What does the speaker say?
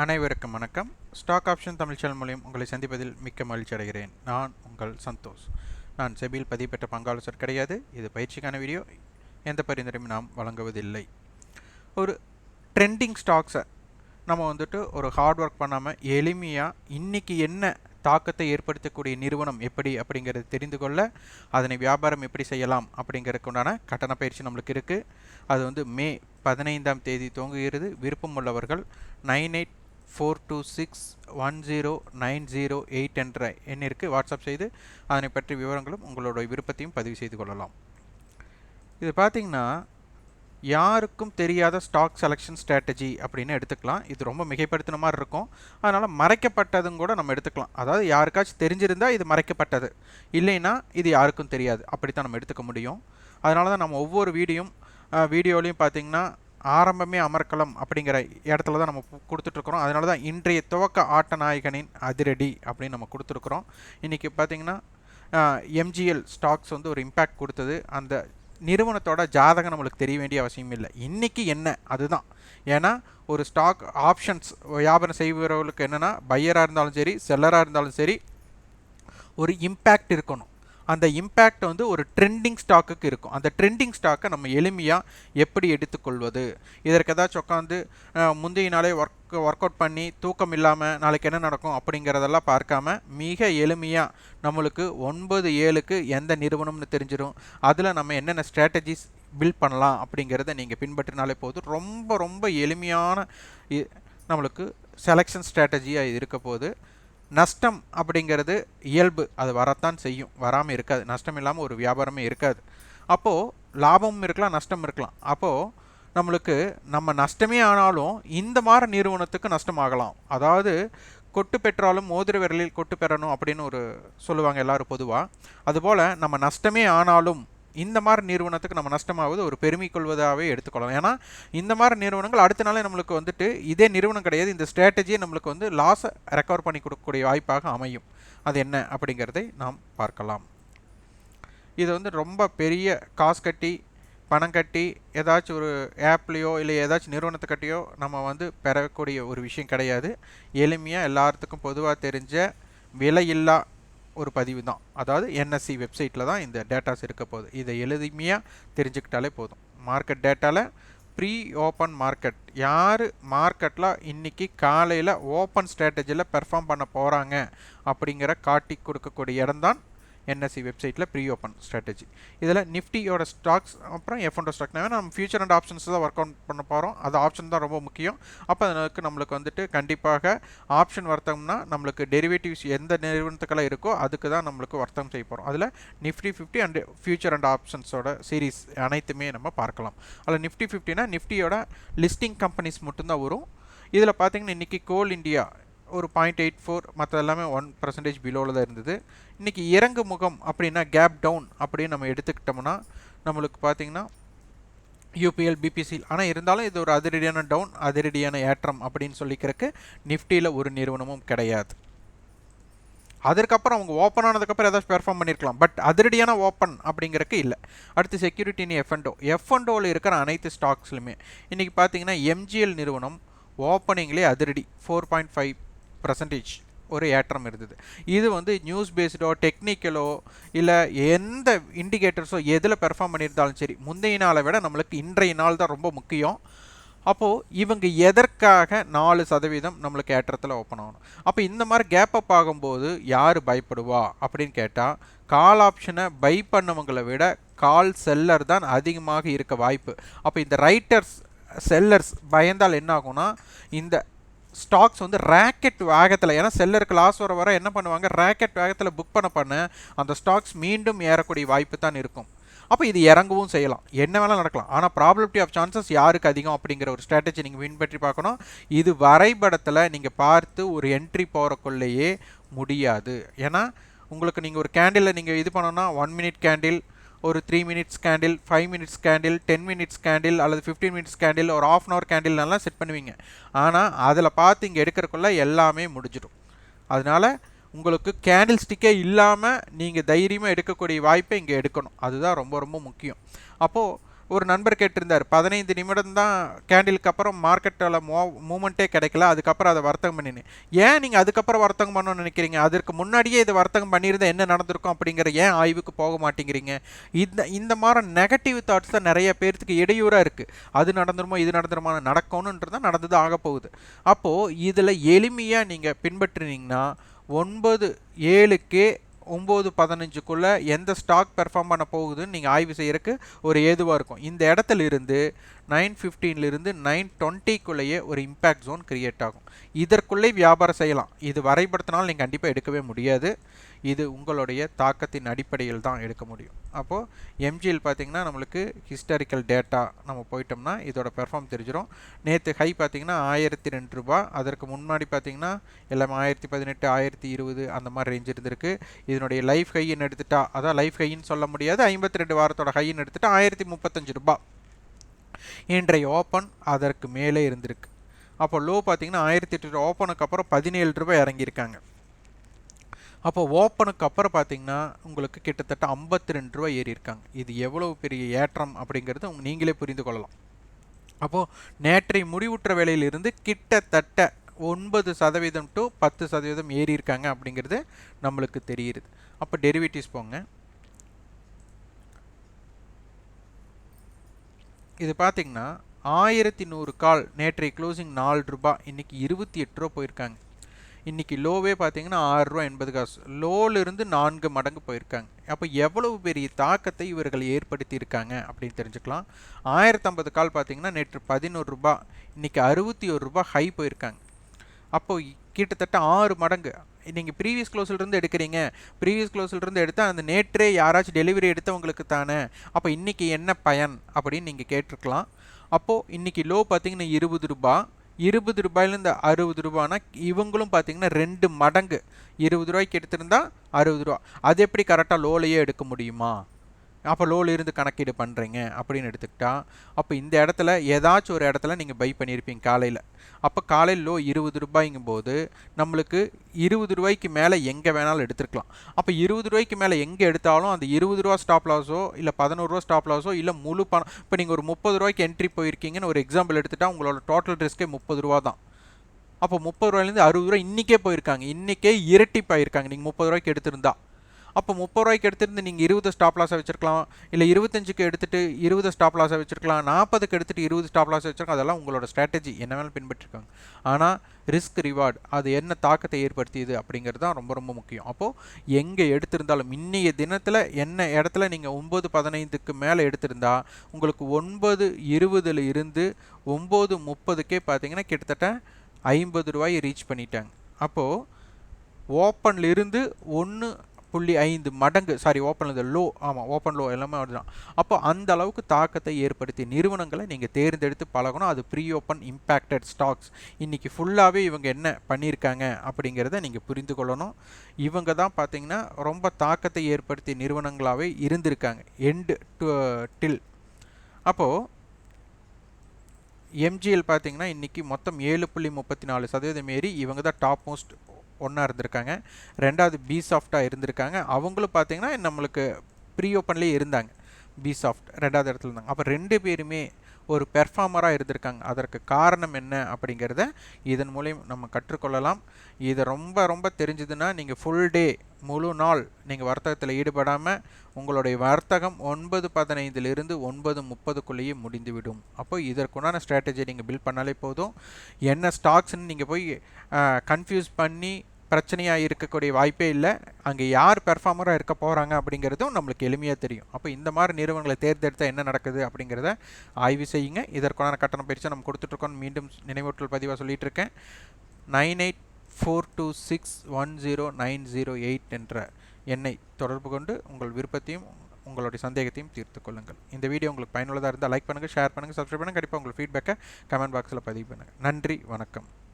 அனைவருக்கும் வணக்கம். Stock option Tamil channel மூலம் உங்களை சந்திப்பதில் மிக்க மகிழ்ச்சி அடைகிறேன். நான் உங்கள் சந்தோஷ். நான் செபியில் பதிவு பெற்ற பங்காளர் கிடையாது. இது பயிற்சிக்கான வீடியோ. எந்த பரிந்துரையும் நாம் வழங்குவதில்லை. ஒரு ட்ரெண்டிங் ஸ்டாக்ஸை நம்ம ஒரு ஹார்ட் ஒர்க் பண்ணாமல் எளிமையாக இன்றைக்கி என்ன தாக்கத்தை ஏற்படுத்தக்கூடிய நிறுவனம் எப்படி அப்படிங்கிறது தெரிந்து கொள்ள, அதனை வியாபாரம் எப்படி செய்யலாம் அப்படிங்கிறதுக்குண்டான கட்டண பயிற்சி நம்மளுக்கு இருக்குது. அது மே 15ஆம் தேதி துவங்குகிறது. விருப்பம் உள்ளவர்கள் 9842610908 என்ற எண்ணிற்கு வாட்ஸ்அப் செய்து அதனை பற்றி விவரங்களும் உங்களோட விருப்பத்தையும் பதிவு செய்து கொள்ளலாம். இது பார்த்திங்கன்னா யாருக்கும் தெரியாத ஸ்டாக் செலெக்ஷன் ஸ்ட்ராட்டஜி அப்படின்னு எடுத்துக்கலாம். இது ரொம்ப மிகைப்படுத்தின மாதிரி இருக்கும். அதனால் மறைக்கப்பட்டதும் கூட நம்ம எடுத்துக்கலாம். அதாவது யாருக்காச்சும் தெரிஞ்சிருந்தால் இது மறைக்கப்பட்டது, இல்லைன்னா இது யாருக்கும் தெரியாது, அப்படித்தான் நம்ம எடுத்துக்க முடியும். அதனால தான் நம்ம ஒவ்வொரு வீடியோலையும் பார்த்திங்கன்னா ஆரம்பமே அமர்க்கலாம் அப்படிங்கிற இடத்துல தான் நம்ம கொடுத்துட்ருக்குறோம். அதனால தான் இன்றைய துவக்க ஆட்ட நாயகனின் அதிரடி அப்படின்னு நம்ம கொடுத்துருக்குறோம். இன்றைக்கி பார்த்திங்கன்னா எம்ஜிஎல் ஸ்டாக்ஸ் ஒரு இம்பேக்ட் கொடுத்தது. அந்த நிறுவனத்தோட ஜாதகம் நம்மளுக்கு தெரிய வேண்டிய அவசியம் இல்லை. இன்றைக்கி என்ன அதுதான். ஏன்னா ஒரு ஸ்டாக் ஆப்ஷன்ஸ் வியாபாரம் செய்பவர்களுக்கு என்னென்னா, பையராக இருந்தாலும் சரி செல்லராக இருந்தாலும் சரி ஒரு இம்பேக்ட் இருக்கணும். அந்த இம்பேக்ட் ஒரு ட்ரெண்டிங் ஸ்டாக்குக்கு இருக்கும். அந்த ட்ரெண்டிங் ஸ்டாக்கை நம்ம எளிமையாக எப்படி எடுத்துக்கொள்வது, இதற்கு ஏதாச்சும் உட்காந்து முந்தைய நாளே ஒர்க் அவுட் பண்ணி தூக்கம் இல்லாமல் நாளைக்கு என்ன நடக்கும் அப்படிங்கிறதெல்லாம் பார்க்காம மிக எளிமையாக நம்மளுக்கு 9/7க்கு எந்த நிறுவனம்னு தெரிஞ்சிடும். அதில் நம்ம என்னென்ன ஸ்ட்ராட்டஜிஸ் பில்ட் பண்ணலாம் அப்படிங்கிறத நீங்கள் பின்பற்றினாலே போதும். ரொம்ப ரொம்ப எளிமையான நம்மளுக்கு செலெக்ஷன் ஸ்ட்ராட்டஜியாக இருக்க போது. நஷ்டம் அப்படிங்கிறது இயல்பு, அது வரத்தான் செய்யும், வராமல் இருக்காது. நஷ்டம் இல்லாமல் ஒரு வியாபாரமே இருக்காது. அப்போது லாபமும் இருக்கலாம், நஷ்டம் இருக்கலாம். அப்போது நம்மளுக்கு நம்ம நஷ்டமே ஆனாலும் இந்த மாதிரி நிறுவனத்துக்கு நஷ்டமாகலாம். அதாவது கொட்டு பெற்றாலும் மோதிர விரலில் கொட்டு பெறணும் அப்படின்னு சொல்லுவாங்க எல்லாரும் பொதுவாக. அதுபோல் நம்ம நஷ்டமே ஆனாலும் இந்த மாதிரி நிறுவனத்துக்கு நம்ம நஷ்டமாவது ஒரு பெருமை கொள்வதாகவே எடுத்துக்கொள்ளலாம். ஏன்னா இந்த மாதிரி நிறுவனங்கள் அடுத்த நாளே நம்மளுக்கு இதே நிறுவனம் கிடையாது, இந்த ஸ்ட்ராட்டஜியை நம்மளுக்கு லாஸை ரெக்கவர் பண்ணி கொடுக்கக்கூடிய வாய்ப்பாக அமையும். அது என்ன அப்படிங்கிறதை நாம் பார்க்கலாம். இது ரொம்ப பெரிய காசு கட்டி பணம் கட்டி ஏதாச்சும் ஒரு ஆப்லேயோ இல்லை ஏதாச்சும் நிறுவனத்தை கட்டியோ நம்ம பெறக்கூடிய ஒரு விஷயம் கிடையாது. எளிமையாக எல்லாத்துக்கும் பொதுவாக தெரிஞ்ச விலையில்லா ஒரு பதிவு தான். அதாவது என்எஸ்சி வெப்சைட்டில் தான் இந்த டேட்டாஸ் இருக்க போகுது. இதை எளிமையாக தெரிஞ்சுக்கிட்டாலே போதும். மார்க்கெட் டேட்டாவில் ப்ரீ ஓப்பன் மார்க்கெட், யார் மார்க்கெட்டில் இன்றைக்கி காலையில் ஓப்பன் ஸ்ட்ராட்டஜியில் பெர்ஃபார்ம் பண்ண போகிறாங்க அப்படிங்கிற காட்டி கொடுக்கக்கூடிய இடம்தான் என்எஸ்சி வெப்சைட்டில் ப்ரீ ஓப்பன் ஸ்ட்ராட்டஜி. இதில் நிஃப்டியோட ஸ்டாக்ஸ் அப்புறம் F&O ஸ்டாக் நம்ம ஃபியூச்சர் அண்ட் ஆப்ஷன்ஸ் தான் ஒர்க் அவுட் பண்ண போகிறோம். அது ஆப்ஷன் தான் ரொம்ப முக்கியம். அப்போ அதுக்கு நம்மளுக்கு கண்டிப்பாக ஆப்ஷன் வர்த்தகம்னா நம்மளுக்கு டெரிவேட்டிவ்ஸ் எந்த நிறுவனத்துக்கெல்லாம் இருக்கோ அதுக்கு தான் நம்மளுக்கு வர்த்தகம் செய்ய போகிறோம். அதில் நிஃப்டி 50 அண்ட் ஃபியூச்சர் அண்ட் ஆப்ஷன்ஸோட சீரீஸ் அனைத்துமே நம்ம பார்க்கலாம். அதில் நிஃப்டி 50னா நிஃப்டியோட லிஸ்டிங் கம்பெனிஸ் மட்டும்தான் வரும். இதில் பார்த்திங்கன்னா இன்றைக்கி கோல் இண்டியா ஒரு 0.84, மற்ற எல்லாமே 1% பிலோவில் தான் இருந்தது. இன்றைக்கி இறங்கு முகம் அப்படின்னா கேப் டவுன் அப்படின்னு நம்ம எடுத்துக்கிட்டோம்னா நம்மளுக்கு பார்த்திங்கன்னா யூபிஎல் பிபிசி, ஆனால் இருந்தாலும் இது ஒரு அதிரடியான டவுன், அதிரடியான ஏற்றம் அப்படின்னு சொல்லிக்கிறதுக்கு நிஃப்டியில் ஒரு நிறுவனமும் கிடையாது. அதற்கப்புறம் அவங்க ஓப்பன் ஆனதுக்கப்புறம் ஏதாச்சும் பெர்ஃபார்ம் பண்ணியிருக்கலாம், பட் அதிரடியான ஓப்பன் அப்படிங்கிறக்கு இல்லை. அடுத்து செக்யூரிட்டின்னு F&Oவில் இருக்கிற அனைத்து ஸ்டாக்ஸ்லையுமே இன்றைக்கி பார்த்திங்கன்னா எம்ஜிஎல் நிறுவனம் ஓப்பனிங்லேயே அதிரடி 4.5% ஒரு ஏற்றம் இருந்தது. இது நியூஸ் பேஸ்டோ டெக்னிக்கலோ இல்லை எந்த இண்டிகேட்டர்ஸோ எதில் பெர்ஃபார்ம் பண்ணியிருந்தாலும் சரி, முந்தைய நாளை விட நம்மளுக்கு இன்றைய நாள் தான் ரொம்ப முக்கியம். அப்போது இவங்க எதற்காக 4% நம்மளுக்கு ஏற்றத்தில் ஓப்பன் ஆகணும். அப்போ இந்த மாதிரி கேப் அப் ஆகும்போது யார் பயப்படுவா அப்படின்னு கேட்டால், கால் ஆப்ஷனை பை பண்ணவங்களை விட கால் செல்லர் தான் அதிகமாக இருக்க வாய்ப்பு. அப்போ இந்த ரைட்டர்ஸ் செல்லர்ஸ் பயந்தால் என்ன ஆகும்னா, இந்த ஸ்டாக்ஸ் ரேக்கெட் வேகத்தில், ஏன்னா செல்லருக்கு லாஸ் வர என்ன பண்ணுவாங்க, ரேக்கெட் வேகத்தில் புக் பண்ண அந்த ஸ்டாக்ஸ் மீண்டும் ஏறக்கூடிய வாய்ப்பு தான் இருக்கும். அப்போ இது இறங்கவும் செய்யலாம், என்ன வேணாலும் நடக்கலாம். ஆனால் ப்ராபபிலிட்டி ஆஃப் சான்சஸ் யாருக்கு அதிகம் அப்படிங்கிற ஒரு ஸ்ட்ராட்டஜி நீங்கள் பின்பற்றி பார்க்கணும். இது வரைபடத்தில் நீங்கள் பார்த்து ஒரு என்ட்ரி போகிறக்குள்ளேயே முடியாது. ஏன்னா உங்களுக்கு நீங்கள் ஒரு கேண்டிலில் நீங்கள் இது பண்ணோன்னா 1 minute கேண்டில், ஒரு 3 minutes candle, 5 minutes candle, 10 minutes candle அல்லது 15 minutes கேண்டில், ஒரு ½ hour கேண்டில்லாம் செட் பண்ணுவீங்க. ஆனால் அதில் பார்த்து இங்கே எடுக்கிறக்குள்ள எல்லாமே முடிஞ்சிடும். அதனால் உங்களுக்கு கேண்டில் ஸ்டிக்கே இல்லாமல் நீங்கள் தைரியமாக எடுக்கக்கூடிய வாய்ப்பை இங்கே எடுக்கணும். அதுதான் ரொம்ப ரொம்ப முக்கியம். அப்போது ஒரு நண்பர் கேட்டிருந்தார், 15 நிமிடம் தான் கேண்டிலுக்கு அப்புறம் மார்க்கெட்டில் மூமெண்ட்டே கிடைக்கல, அதுக்கப்புறம் அதை வர்த்தகம் பண்ணினேன். ஏன் நீங்கள் அதுக்கப்புறம் வர்த்தகம் பண்ணணும்னு நினைக்கிறீங்க? அதற்கு முன்னாடியே இதை வர்த்தகம் பண்ணியிருந்தால் என்ன நடந்திருக்கும் அப்படிங்கிற ஏன் ஆய்வுக்கு போக மாட்டேங்கிறீங்க? இந்த மாதிரி நெகட்டிவ் தாட்ஸ் தான் நிறைய பேர்த்துக்கு இடையூறாக இருக்குது. அது நடந்துருமோ இது நடந்துருமா, நடக்கணுன்றது தான் நடந்தது ஆக போகுது. அப்போது இதில் எளிமையாக நீங்கள் பின்பற்றினீங்கன்னா 9/7க்கே 9:15க்குள்ளே எந்த ஸ்டாக் பெர்ஃபார்ம் பண்ண போகுதுன்னு நீங்கள் ஆய்வு செய்யறதுக்கு ஒரு ஏதுவாக இருக்கும். இந்த இடத்துல இருந்து 9:15லிருந்து 9:20க்குள்ளேயே ஒரு இம்பேக்ட் ஜோன் கிரியேட் ஆகும். இதற்குள்ளே வியாபாரம் செய்யலாம். இது வரைபடத்தினால் நீங்கள் கண்டிப்பாக எடுக்கவே முடியாது. இது உங்களுடைய தாக்கத்தின் அடிப்படையில் தான் எடுக்க முடியும். அப்போது எம்ஜிஎல் பார்த்திங்கன்னா நம்மளுக்கு ஹிஸ்டாரிக்கல் டேட்டா நம்ம போயிட்டோம்னா இதோட பெர்ஃபார்ம் தெரிஞ்சிடும். நேற்று ஹை பார்த்திங்கன்னா 1002 ரூபாய், அதற்கு முன்னாடி பார்த்திங்கன்னா எல்லாமே 1018, 1020 அந்த மாதிரி ரேஞ்ச் இருந்திருக்கு. இதனுடைய லைஃப் ஹைன்னு எடுத்துட்டா, அதான் லைஃப் ஹைன்னு சொல்ல முடியாது, 52 வாரத்தோட ஹைன்னு எடுத்துட்டா 1035 ரூபாய். இன்றைய ஓப்பன் அதற்கு மேலே இருந்திருக்கு. அப்போ லோ பார்த்திங்கன்னா 1008 ஓப்பனுக்கு அப்புறம் 17 ரூபாய் இறங்கியிருக்காங்க. அப்போ ஓப்பனுக்கு அப்புறம் பார்த்தீங்கன்னா உங்களுக்கு கிட்டத்தட்ட 52 ரூபாய் ஏறி இருக்காங்க. இது எவ்வளவு பெரிய ஏற்றம் அப்படிங்கிறது நீங்களே புரிந்து கொள்ளலாம். அப்போது நேற்றை முடிவுற்ற வேலையிலிருந்து கிட்டத்தட்ட 9% டு 10% ஏறி இருக்காங்க அப்படிங்கிறது நம்மளுக்கு தெரியுது. அப்போ டெரிவேட்டிவ்ஸ் போங்க. இது பார்த்தீங்கன்னா 1100 கால் நேற்றை க்ளோசிங் 4 ரூபாய், இன்னைக்கு 28 ரூபா போயிருக்காங்க. இன்றைக்கி லோவே பார்த்தீங்கன்னா 6.80 ரூபா, லோலிருந்து 4 மடங்கு போயிருக்காங்க. அப்போ எவ்வளவு பெரிய தாக்கத்தை இவர்கள் ஏற்படுத்தி இருக்காங்க அப்படின்னு தெரிஞ்சுக்கலாம். 1050 கால் பார்த்தீங்கன்னா நேற்று 11 ரூபா, இன்றைக்கி 61 ரூபா ஹை போயிருக்காங்க. அப்போது கிட்டத்தட்ட 6 மடங்கு. நீங்கள் ப்ரீவியஸ் க்ளோஸிலிருந்து எடுக்கிறீங்க, ப்ரீவியஸ் க்ளோஸிலிருந்து எடுத்தால் அந்த நேற்றே யாராச்சும் டெலிவரி எடுத்தவங்களுக்கு தானே, அப்போ இன்றைக்கி என்ன பயன் அப்படின்னு நீங்கள் கேட்டிருக்கலாம். அப்போது இன்றைக்கி லோ பார்த்தீங்கன்னா 20 ரூபா, 20 ரூபாயிலேருந்து 60 ரூபானா இவங்களும் பார்த்தீங்கன்னா 2 மடங்கு. 20 ரூபாய்க்கு எடுத்திருந்தா 60 ரூபா. அது எப்படி கரெக்டாக லோலையே எடுக்க முடியுமா? அப்போ லோல இருந்து கணக்கீடு பண்ணுறீங்க அப்படின்னு எடுத்துக்கிட்டா, அப்போ இந்த இடத்துல ஏதாச்சும் ஒரு இடத்துல நீங்கள் பை பண்ணியிருப்பீங்க காலையில். அப்போ காலையில் லோ 20 ரூபாய்ங்கும் போது நம்மளுக்கு 20 ரூபாய்க்கு மேலே எங்கே வேணாலும் எடுத்துருக்கலாம். அப்போ 20 ரூபாய்க்கு மேலே எங்கே எடுத்தாலும் அந்த 20 ரூபா ஸ்டாப் லாஸோ இல்லை 11 ரூபா ஸ்டாப் லாஸோ இல்லை முழு பணம். இப்போ நீங்கள் ஒரு 30 ரூபாய்க்கு என்ட்ரி போயிருக்கீங்கன்னு ஒரு எக்ஸாம்பிள் எடுத்துட்டா உங்களோட டோட்டல் ரிஸ்க்கே 30 ரூபா தான். அப்போ 30 ரூபாயிலேருந்து 60 ரூபா இன்றைக்கே போயிருக்காங்க, இன்றைக்கே இரட்டிப்பாயிருக்காங்க நீங்கள் 30 ரூபாய்க்கு எடுத்திருந்தா. அப்போ 30 ரூபாய்க்கு எடுத்துகிட்டு நீங்கள் 20 ஸ்டாப் லாஸை வச்சுருக்கலாம், இல்லை 25க்கு எடுத்துகிட்டு 20 ஸ்டாப் லாஸை வச்சுருக்கலாம், 40க்கு எடுத்துகிட்டு 20 ஸ்டாப் லாஸை வச்சுருக்கலாம். அதெல்லாம் உங்களோட ஸ்ட்ராட்டஜி என்ன வேணாலும் பின்பற்றிருக்காங்க. ஆனால் ரிஸ்க் ரிவார்டு அது என்ன தாக்கத்தை ஏற்படுத்தியது அப்படிங்கிறது தான் ரொம்ப ரொம்ப முக்கியம். அப்போது எங்கே எடுத்திருந்தாலும் இன்றைய தினத்தில் என்ன இடத்துல நீங்கள் 9:15க்கு மேலே எடுத்திருந்தா உங்களுக்கு 9:20 இருந்து 9:30க்கே பார்த்தீங்கன்னா கிட்டத்தட்ட 50 ரூபாயை ரீச் பண்ணிட்டாங்க. அப்போது ஓப்பனில் இருந்து 1.5 மடங்கு, ஓப்பனில் லோ, ஆமாம் ஓப்பன் லோ எல்லாமே அதுதான். அப்போ அந்த அளவுக்கு தாக்கத்தை ஏற்படுத்திய நிறுவனங்களை நீங்கள் தேர்ந்தெடுத்து பழகணும். அது ப்ரீ ஓப்பன் இம்பேக்டட் ஸ்டாக்ஸ். இன்றைக்கி ஃபுல்லாகவே இவங்க என்ன பண்ணியிருக்காங்க அப்படிங்கிறத நீங்கள் புரிந்து கொள்ளணும். இவங்க தான் பார்த்தீங்கன்னா ரொம்ப தாக்கத்தை ஏற்படுத்திய நிறுவனங்களாகவே இருந்திருக்காங்க எண்டு டில். அப்போது எம்ஜிஎல் பார்த்தீங்கன்னா இன்றைக்கி மொத்தம் 7.34% ஏறி இவங்க தான் டாப் மோஸ்ட் ஒன்றா இருந்திருக்காங்க. ரெண்டாவது பி சாஃப்டாக இருந்திருக்காங்க. அவங்களும் பார்த்தீங்கன்னா நம்மளுக்கு ப்ரீ ஓப்பன்லேயே இருந்தாங்க. பி சாஃப்ட் ரெண்டாவது இடத்துல இருந்தாங்க. அப்போ 2 பேருமே ஒரு பெர்ஃபார்மராக இருந்திருக்காங்க. அதற்கு காரணம் என்ன அப்படிங்கிறத இதன் மூலம் நம்ம கற்றுக்கொள்ளலாம். இது ரொம்ப ரொம்ப தெரிஞ்சதுன்னா நீங்கள் ஃபுல் டே முழு நாள் நீங்கள் வர்த்தகத்தில் ஈடுபடாமல் உங்களுடைய வர்த்தகம் 9:15லிருந்து 9:30க்குள்ளேயே முடிந்துவிடும். அப்போ இதற்குண்டான ஸ்ட்ராட்டஜியை நீங்கள் பில்ட் பண்ணாலே போதும். என்ன ஸ்டாக்ஸ்ன்னு நீங்கள் போய் கன்ஃபியூஸ் பண்ணி பிரச்சனையாக இருக்கக்கூடிய வாய்ப்பே இல்லை. அங்கே யார் பெர்ஃபார்மராக இருக்க போகிறாங்க அப்படிங்கிறதும் நம்மளுக்கு எளிமையாக தெரியும். அப்போ இந்த மாதிரி நிறுவனங்களை தேர்ந்தெடுத்தால் என்ன நடக்குது அப்படிங்கிறத ஆய்வு செய்யுங்க. இதற்கான கட்டணம் பயிற்சி நம்ம கொடுத்துட்ருக்கோம். மீண்டும் நினைவூட்டல் பதிவாக சொல்லிகிட்டு இருக்கேன். 9842610908 என்ற எண்ணை தொடர்பு கொண்டு உங்கள் விருப்பத்தையும் உங்களுடைய சந்தேகத்தையும் தீர்த்து கொள்ளுங்கள். இந்த வீடியோ உங்களுக்கு பயனுள்ளதாக இருந்தால் லைக் பண்ணுங்கள், ஷேர் பண்ணுங்கள், சப்ஸ்கிரைப் பண்ணுங்கள். கண்டிப்பாக உங்கள் ஃபீட்பேக்கை கமெண்ட் பாக்ஸில் பதிவு பண்ணுங்கள். நன்றி, வணக்கம்.